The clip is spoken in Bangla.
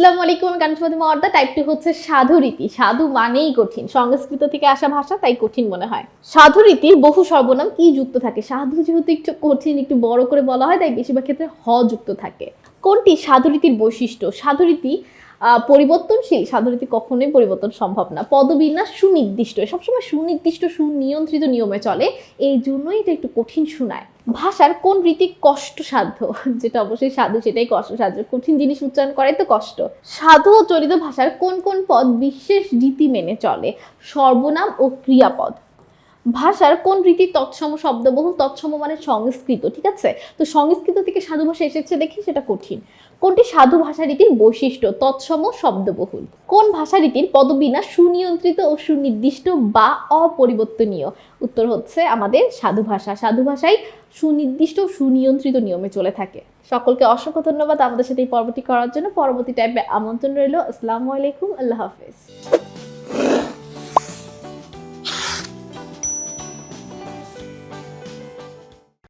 আসসালামু আলাইকুম, আমি কানিশমতি মর্দা। টাইপটি হচ্ছে সাধু রীতি। সাধু মানেই কঠিন, সংস্কৃত থেকে আসা ভাষা, তাই কঠিন মনে হয়। সাধু রীতির বহু সর্বনাম কি যুক্ত থাকে? সাধু যেহেতু একটু কঠিন, একটু বড় করে বলা হয়, তাই বেশিরভাগ ক্ষেত্রে হ যুক্ত থাকে। কোনটি সাধু রীতির বৈশিষ্ট্য? সাধু রীতি পরিবর্তনশীল। সাধু রীতি কখনোই পরিবর্তন সম্ভব না। পদবিন্যাস সুনির্দিষ্ট, সবসময় সুনির্দিষ্ট সুনিয়ন্ত্রিত নিয়মে চলে, এই জন্যই এটা একটু কঠিন শোনায়। ভাষার কোন রীতি কষ্টসাধ্য? যেটা অবশ্যই সাধু, সেটাই কষ্টসাধ্য। কঠিন জিনিস উচ্চারণ করাই তো কষ্ট। সাধু ও চলিত ভাষার কোন কোন পদ বিশেষ রীতি মেনে চলে? সর্বনাম ও ক্রিয়াপদ। ভাষার কোন রীতি তৎসম শব্দবহুল? তৎসম মানে সংস্কৃত, ঠিক আছে? তো সংস্কৃত থেকে সাধু ভাষা এসেছে দেখি, সেটা কঠিন। কোনটি সাধু ভাষা রীতির বৈশিষ্ট্য? তৎসম শব্দবহুল। কোন ভাষা রীতির পদবিন্যাস সুনিয়ন্ত্রিত ও সুনির্দিষ্ট বা অপরিবর্তনীয়? উত্তর হচ্ছে আমাদের সাধু ভাষা। সাধু ভাষায় সুনির্দিষ্ট ও সুনিয়ন্ত্রিত নিয়মে চলে থাকে। সকলকে অসংখ্য ধন্যবাদ আমাদের সাথে এই পর্বটি করার জন্য। পরবর্তী টাইপে আমন্ত্রণ রইল। আসসালামু আলাইকুম, আল্লাহ হাফেজ।